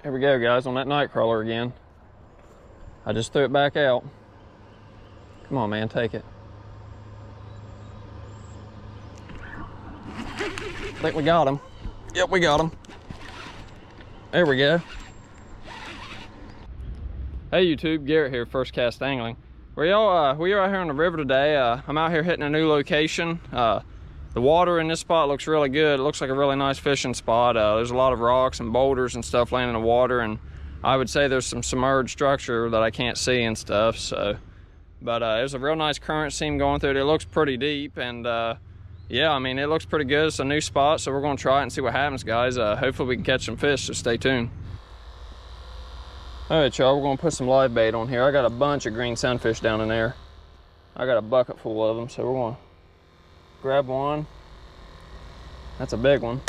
Here we go, guys, on that night crawler again. I just threw it back out. Come on, man, take it. I think we got him. Yep, we got him. There we go. Hey YouTube, Garrett here, First Cast Angling. We are out here on the river today. I'm out here hitting a new location. The water in this spot looks really good. It looks like a really nice fishing spot. There's a lot of rocks and boulders and stuff laying in the water, and I would say there's some submerged structure that I can't see and stuff. So, but there's a real nice current seam going through it. It looks pretty deep, and yeah, I mean, it looks pretty good. It's a new spot, so we're gonna try it and see what happens, guys. Hopefully we can catch some fish, so stay tuned. All right, y'all, we're gonna put some live bait on here. I got a bunch of green sunfish down in there. I got a bucket full of them, so we're gonna grab one. That's a big one.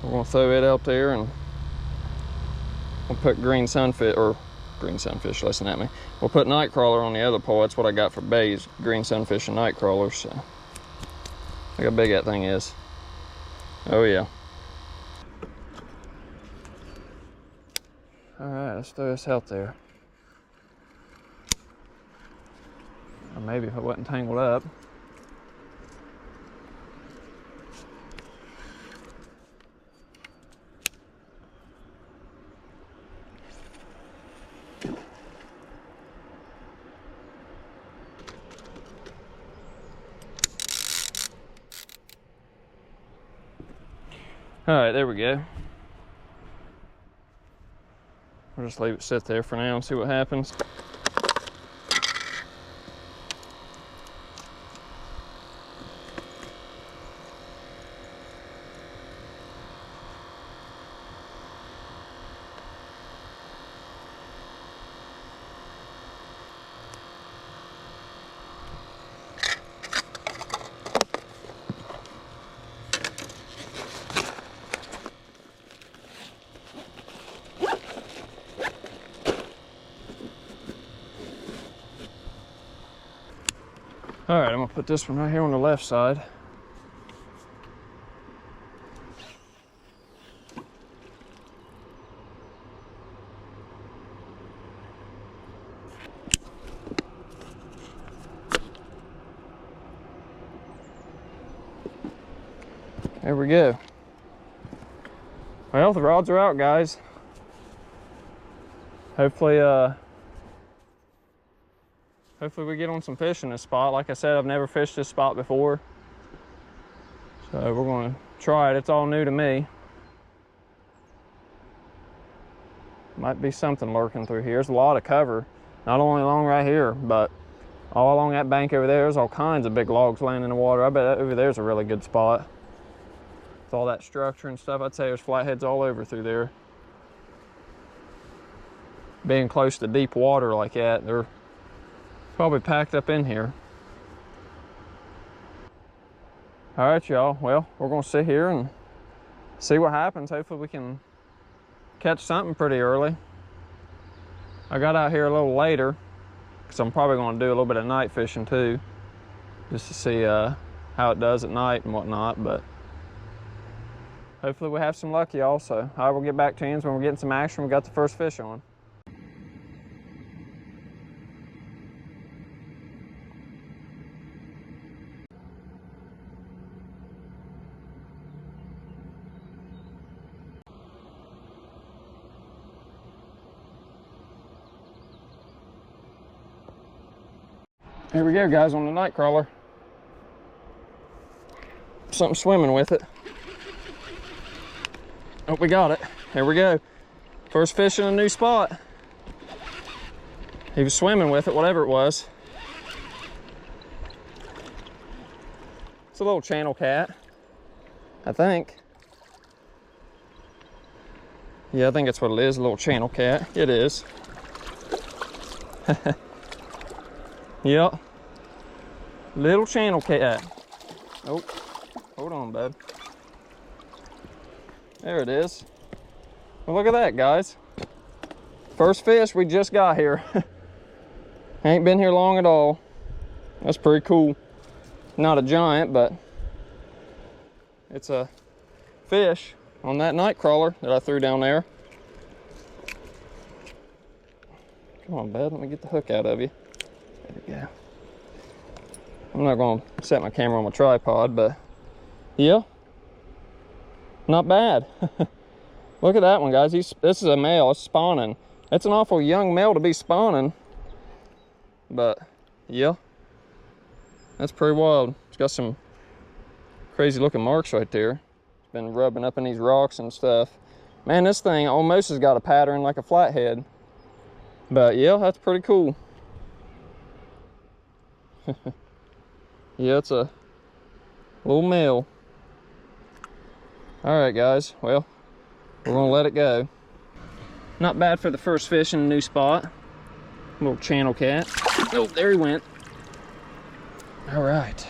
We're gonna throw it out there, and we'll put green sunfish, listen at me. We'll put night crawler on the other pole. That's what I got for bays, green sunfish and night crawlers. So, look how big that thing is. Oh yeah. All right, let's throw this out there. Or maybe if it wasn't tangled up. All right, there we go. We'll just leave it sit there for now and see what happens. All right, I'm gonna put this one right here on the left side. There we go. Well, the rods are out, guys. Hopefully we get on some fish in this spot. Like I said, I've never fished this spot before. So we're gonna try it. It's all new to me. Might be something lurking through here. There's a lot of cover. Not only along right here, but all along that bank over there. There's all kinds of big logs laying in the water. I bet over there's a really good spot. With all that structure and stuff, I'd say there's flatheads all over through there. Being close to deep water like that, they're probably packed up in here. All right, y'all. Well, we're gonna sit here and see what happens. Hopefully we can catch something pretty early. I got out here a little later because I'm probably gonna do a little bit of night fishing too, just to see how it does at night and whatnot. But hopefully we have some luck, y'all. So I will get back to you when we're getting some action. We got the first fish on. Here we go, guys, on the night crawler. Something swimming with it. Oh, we got it. Here we go. First fish in a new spot. He was swimming with it, whatever it was. It's a little Channelcat, I think. Yeah, I think that's what it is, a little Channelcat. It is. Yep. Little Channelcat. Oh, hold on, bud. There it is. Well, look at that, guys. First fish we just got here. Ain't been here long at all. That's pretty cool. Not a giant, but it's a fish on that night crawler that I threw down there. Come on, bud, let me get the hook out of you. There we go. I'm not gonna set my camera on my tripod, but yeah, not bad. Look at that one, guys. This is a male, it's spawning. It's an awful young male to be spawning, but yeah, that's pretty wild. It's got some crazy looking marks right there. It's been rubbing up in these rocks and stuff. Man, this thing almost has got a pattern like a flathead. But yeah, that's pretty cool. Yeah, it's a little male. All right, guys, well, we're gonna let it go. Not bad for the first fish in a new spot. Little channel cat. Oh, there he went. All right.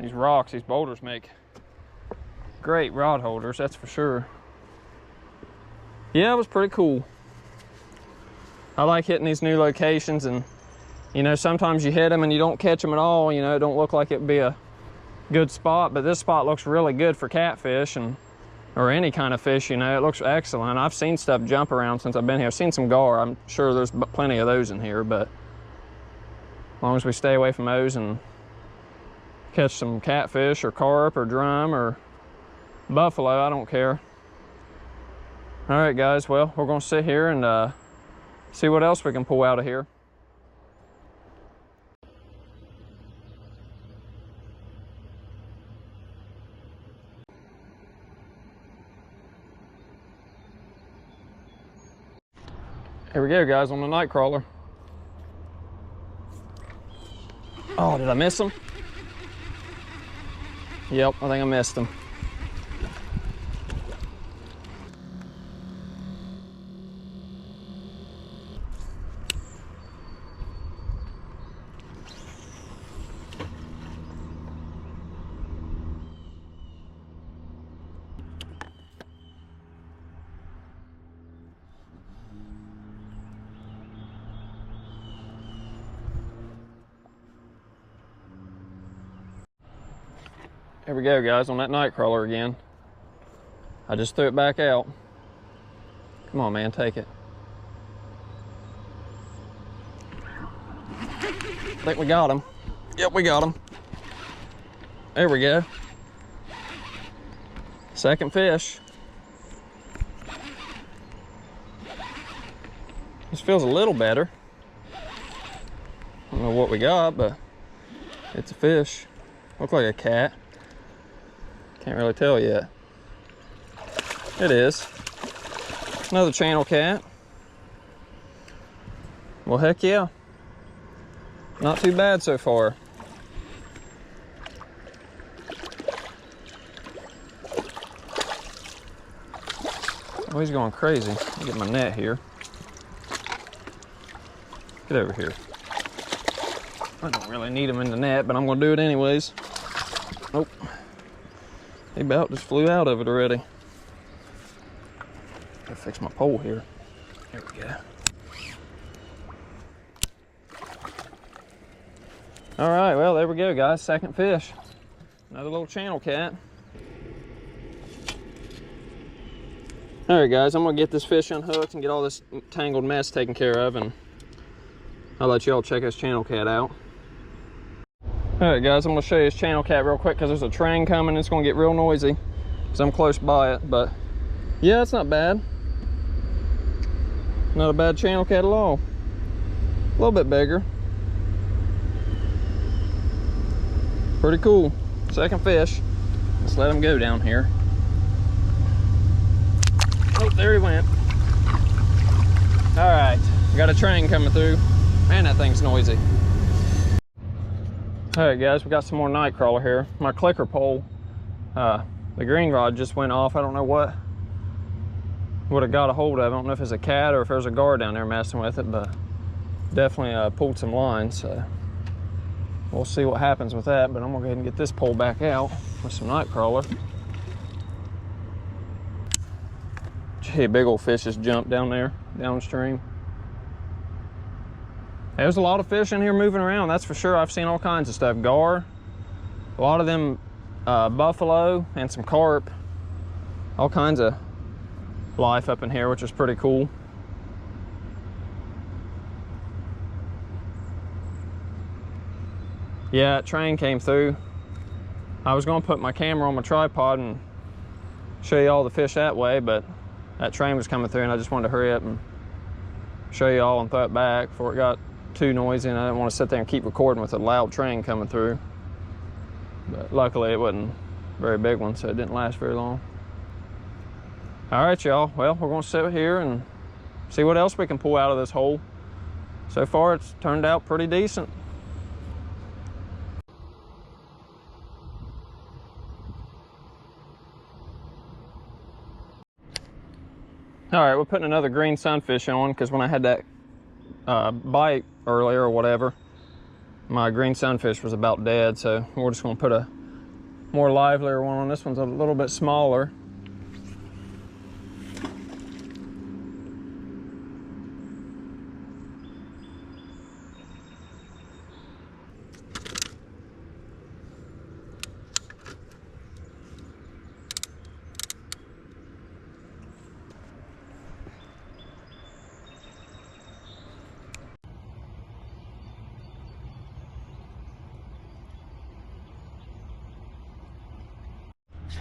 These rocks, these boulders make great rod holders, that's for sure. Yeah, it was pretty cool. I like hitting these new locations, and you know, sometimes you hit them and you don't catch them at all. You know, it don't look like it'd be a good spot, but this spot looks really good for catfish and or any kind of fish. You know, it looks excellent. I've seen stuff jump around since I've been here. I've seen some gar. I'm sure there's plenty of those in here, but as long as we stay away from those and catch some catfish or carp or drum or buffalo, I don't care. All right, guys, well, we're gonna sit here and see what else we can pull out of here. Here we go, guys, on the night crawler. Oh, did I miss him? Yep, I think I missed him. Here we go, guys, on that night crawler again. I just threw it back out. Come on, man, take it. I think we got him. Yep, we got him. There we go. Second fish. This feels a little better. I don't know what we got, but it's a fish. Looks like a cat. Can't really tell yet. It is. Another channel cat. Well, heck yeah. Not too bad so far. Oh, he's going crazy. Let me get my net here. Get over here. I don't really need him in the net, but I'm gonna do it anyways. Nope. He about just flew out of it already. Gotta fix my pole here. There we go. All right, well, there we go, guys. Second fish. Another little channel cat. All right, guys, I'm gonna get this fish unhooked and get all this tangled mess taken care of, and I'll let y'all check this channel cat out. All right, guys, I'm gonna show you this channel cat real quick because there's a train coming. It's gonna get real noisy because I'm close by it, but yeah, it's not bad. Not a bad channel cat at all. A little bit bigger. Pretty cool. Second fish. Let's let him go down here. Oh, there he went. All right, we got a train coming through. Man, that thing's noisy. All right, guys, we got some more night crawler here. My clicker pole, the green rod just went off. I don't know what it got a hold of. I don't know if it's a cat or if there's a gar down there messing with it, but definitely pulled some lines, so we'll see what happens with that. But I'm gonna go ahead and get this pole back out with some night crawler. Gee, big old fish just jumped down there, downstream. There's a lot of fish in here moving around, that's for sure. I've seen all kinds of stuff. Gar, a lot of them buffalo, and some carp. All kinds of life up in here, which is pretty cool. Yeah, that train came through. I was gonna put my camera on my tripod and show you all the fish that way, but that train was coming through and I just wanted to hurry up and show you all and throw it back before it got too noisy, and I didn't want to sit there and keep recording with a loud train coming through. But luckily it wasn't a very big one, so it didn't last very long. All right, y'all. Well, we're gonna sit here and see what else we can pull out of this hole. So far, it's turned out pretty decent. All right, we're putting another green sunfish on because when I had that bite earlier or whatever, my green sunfish was about dead, so we're just gonna put a more livelier one on. This one's a little bit smaller.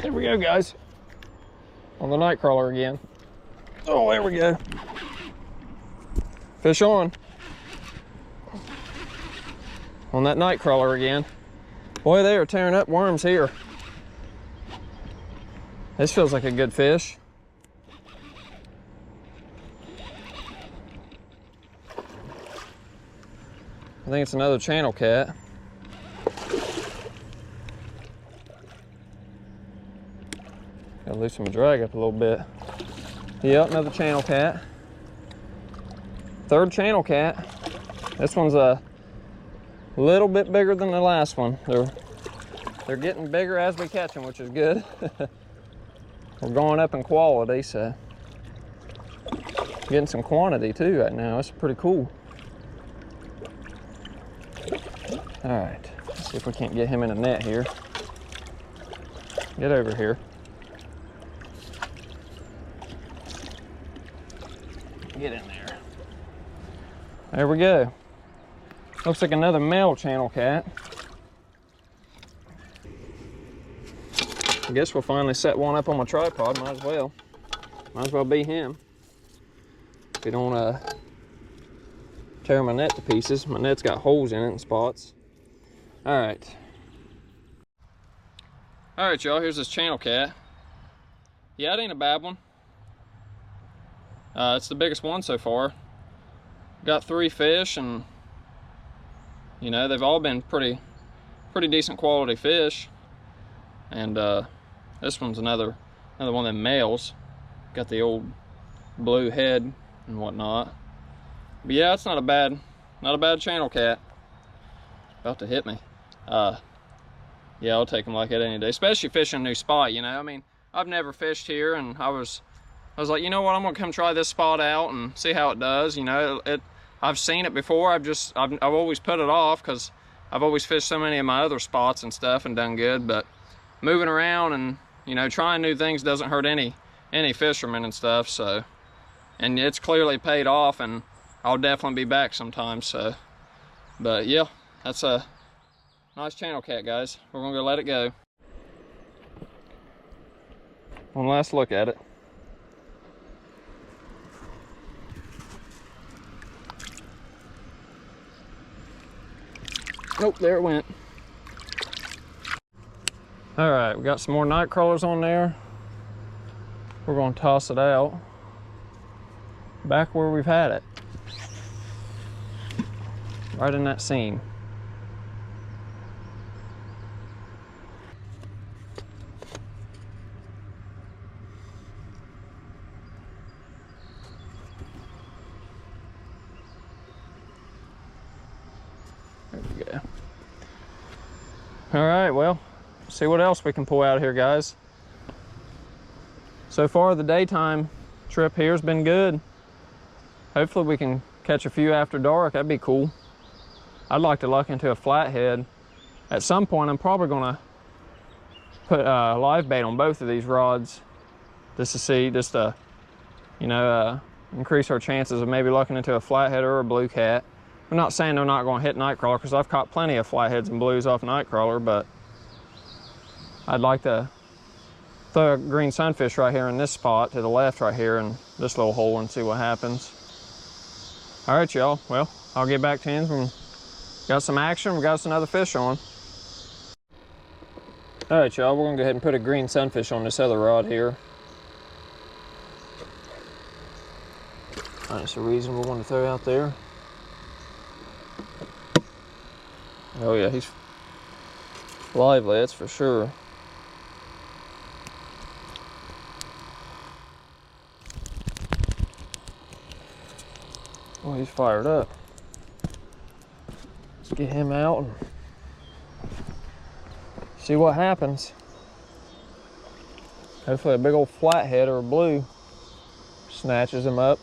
There we go, guys. On the night crawler again. Oh, there we go. Fish on. On that night crawler again. Boy, they are tearing up worms here. This feels like a good fish. I think it's another Channelcat. Gotta loosen my drag up a little bit. Yep, another Channelcat. Third Channelcat. This one's a little bit bigger than the last one. They're getting bigger as we catch them, which is good. We're going up in quality, so getting some quantity too right now. It's pretty cool. All right, let's see if we can't get him in a net here. Get over here. Get in there. There we go. Looks like another male Channelcat. I guess we'll finally set one up on my tripod. Might as well. Might as well be him. If you don't tear my net to pieces. My net's got holes in it in spots. All right. All right, y'all. Here's this Channelcat. Yeah, it ain't a bad one. It's the biggest one so far. Got 3 fish, and you know, they've all been pretty decent quality fish. And this one's another one of them males. Got the old blue head and whatnot. But yeah, it's not a bad Channelcat. About to hit me. Yeah, I'll take them like that any day, especially fishing a new spot. You know, I mean, I've never fished here, and I was like, you know what, I'm gonna come try this spot out and see how it does. You know, I've seen it before. I've always put it off because I've always fished so many of my other spots and stuff and done good. But moving around and, you know, trying new things doesn't hurt any fishermen and stuff. So, and it's clearly paid off, and I'll definitely be back sometime. So, but yeah, that's a nice Channelcat, guys. We're gonna go let it go. One last look at it. Nope, there it went. All right, we got some more night crawlers on there. We're gonna toss it out back where we've had it. Right in that seam. we go. All right, well, see what else we can pull out here, guys. So far, the daytime trip here has been good. Hopefully we can catch a few after dark. That'd be cool. I'd like to luck into a flathead. At some point, I'm probably gonna put live bait on both of these rods just to see, you know, increase our chances of maybe lucking into a flathead or a bluecat. I'm not saying they're not gonna hit nightcrawler, because I've caught plenty of flatheads and blues off nightcrawler, but I'd like to throw a green sunfish right here in this spot to the left right here in this little hole and see what happens. All right, y'all. Well, I'll get back to you when we got some action. We got us another fish on. All right, y'all. We're gonna go ahead and put a green sunfish on this other rod here. That's a reasonable one to throw out there. Oh yeah, he's lively, that's for sure. Oh, he's fired up. Let's get him out and see what happens. Hopefully a big old flathead or a blue snatches him up.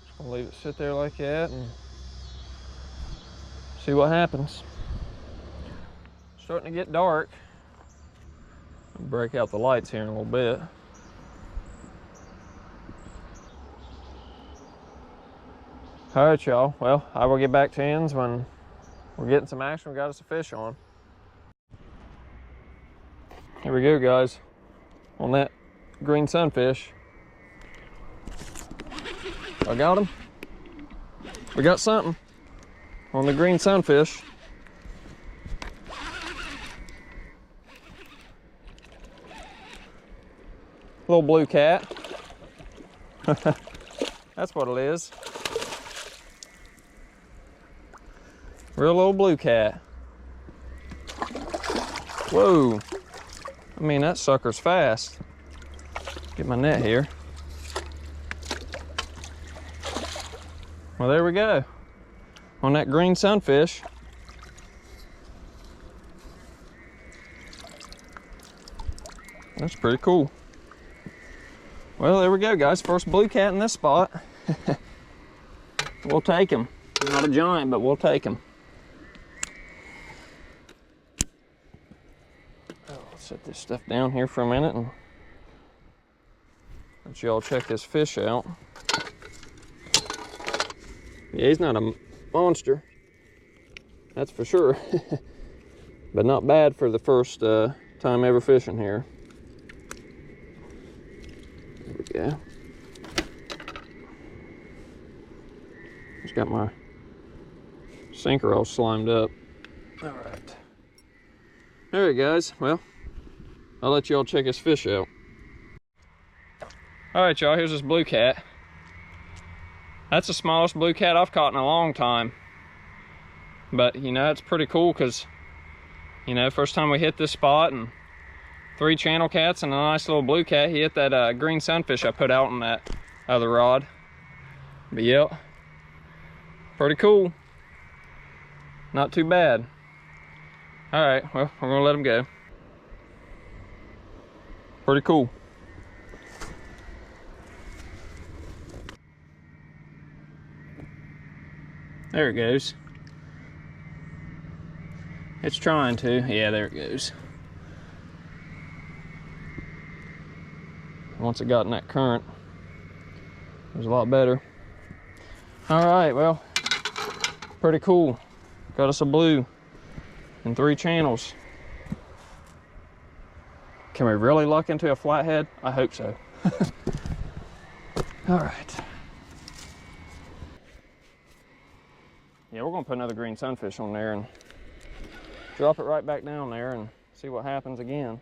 Just gonna leave it sit there like that and see what happens. Starting to get dark. Break out the lights here in a little bit. All right, y'all. Well, I will get back to you when we're getting some action. We got us a fish on. Here we go, guys. On that green sunfish. I got him. We got something on the green sunfish. Little blue cat. That's what it is. Real old blue cat. Whoa. I mean, that sucker's fast. Get my net here. Well, there we go. On that green sunfish. That's pretty cool. Well, there we go, guys. First blue cat in this spot. We'll take him. Not a giant, but we'll take him. Oh, let's set this stuff down here for a minute and let y'all check this fish out. Yeah, he's not a monster. That's for sure. But not bad for the first time ever fishing here. Yeah. Just got my sinker all slimed up. All right. All right, guys. Well, I'll let y'all check this fish out. All right, y'all. Here's this blue cat. That's the smallest blue cat I've caught in a long time. But, you know, it's pretty cool because, you know, first time we hit this spot and 3 channel cats and a nice little blue cat. He hit that green sunfish I put out on that other rod. But yep, pretty cool. Not too bad. All right, well, we're gonna let him go. Pretty cool. There it goes. It's trying to. Yeah, there it goes. Once it got in that current, it was a lot better. All right, well, pretty cool. Got us a blue and 3 channels. Can we really luck into a flathead? I hope so. All right. Yeah, we're gonna put another green sunfish on there and drop it right back down there and see what happens again.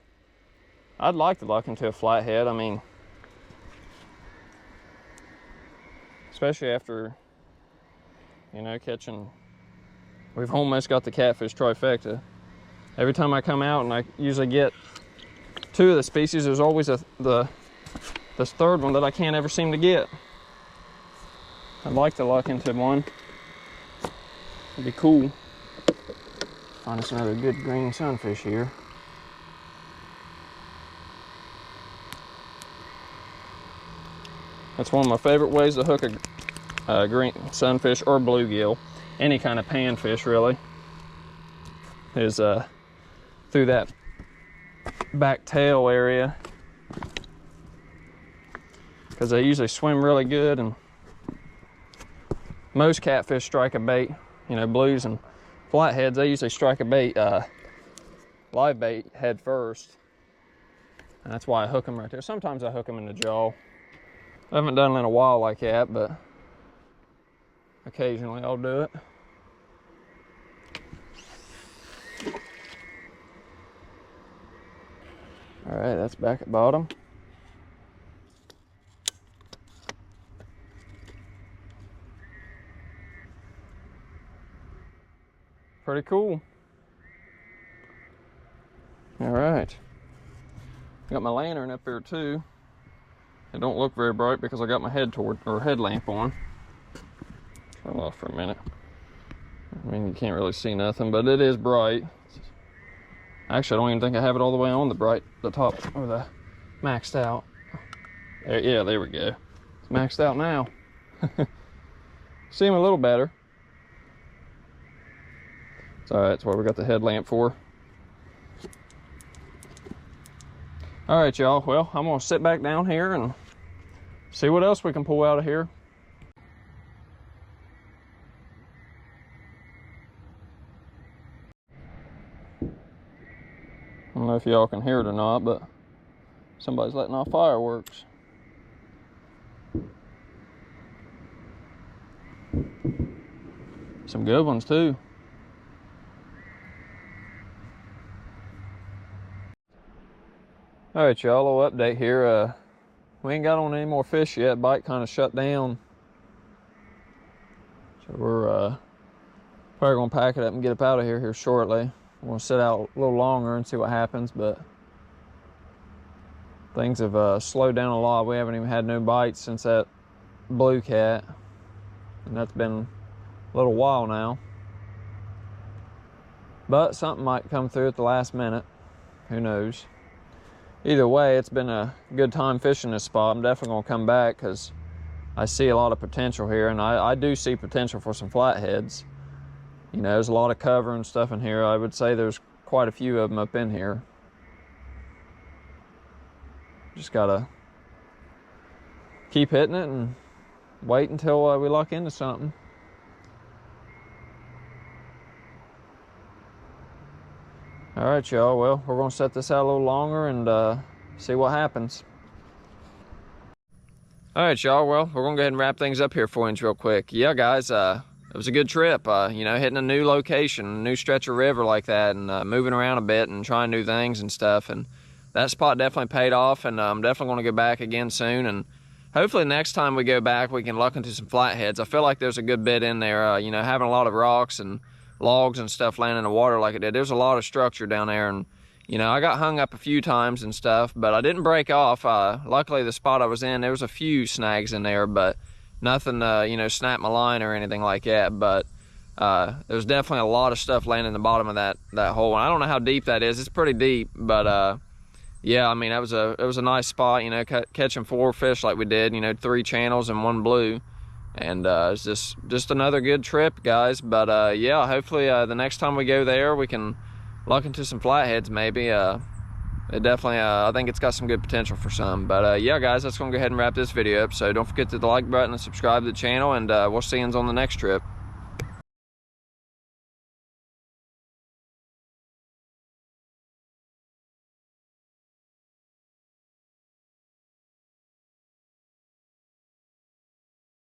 I'd like to luck into a flathead. I mean, especially after, you know, catching, we've almost got the catfish trifecta. Every time I come out and I usually get 2 of the species, there's always the this third one that I can't ever seem to get. I'd like to luck into one. It'd be cool. Find us another good green sunfish here. That's one of my favorite ways to hook a green sunfish or bluegill, any kind of panfish really, is through that back tail area, because they usually swim really good, and most catfish strike a bait, you know, blues and flatheads, they usually strike a bait, live bait head first, and that's why I hook them right there. Sometimes I hook them in the jaw. I haven't done it in a while like that, but occasionally I'll do it. All right, that's back at bottom. Pretty cool. All right. Got my lantern up here too. It don't look very bright because I got my headlamp on. Turn it off for a minute. I mean, you can't really see nothing, but it is bright. Actually, I don't even think I have it all the way on the top, or the maxed out. There, yeah, there we go. It's maxed out now. See him a little better. It's all right, that's what we got the headlamp for. All right, y'all, well, I'm gonna sit back down here and see what else we can pull out of here. I don't know if y'all can hear it or not, but somebody's letting off fireworks. Some good ones too. All right, y'all, a little update here. We ain't got on any more fish yet. Bite kind of shut down. So we're probably gonna pack it up and get up out of here shortly. We're gonna sit out a little longer and see what happens, but things have slowed down a lot. We haven't even had no bites since that Bluecat, and that's been a little while now. But something might come through at the last minute. Who knows? Either way, it's been a good time fishing this spot. I'm definitely gonna come back because I see a lot of potential here, and I do see potential for some flatheads. You know, there's a lot of cover and stuff in here. I would say there's quite a few of them up in here. Just gotta keep hitting it and wait until we luck into something. All right, y'all, well, we're gonna set this out a little longer and see what happens. All right, y'all, well, we're gonna go ahead and wrap things up here for you real quick. Yeah, guys, it was a good trip, you know, hitting a new location, a new stretch of river like that, and moving around a bit and trying new things and stuff, and that spot definitely paid off, and I'm definitely gonna go back again soon, and hopefully next time we go back, we can luck into some flatheads. I feel like there's a good bit in there, you know, having a lot of rocks and logs and stuff laying in the water like it did. There's a lot of structure down there, and you know, I got hung up a few times and stuff, but I didn't break off. Luckily the spot I was in, there was a few snags in there, but nothing you know, snapped my line or anything like that. But there's definitely a lot of stuff laying in the bottom of that hole, and I don't know how deep that is. It's pretty deep, but yeah, I mean, it was a nice spot, you know, catching 4 fish like we did, you know, 3 channels and 1 blue. And it's just another good trip, guys. But yeah, hopefully the next time we go there, we can luck into some flatheads maybe. It definitely, I think it's got some good potential for some. But yeah, guys, that's gonna go ahead and wrap this video up. So don't forget to hit the like button and subscribe to the channel, and we'll see you on the next trip.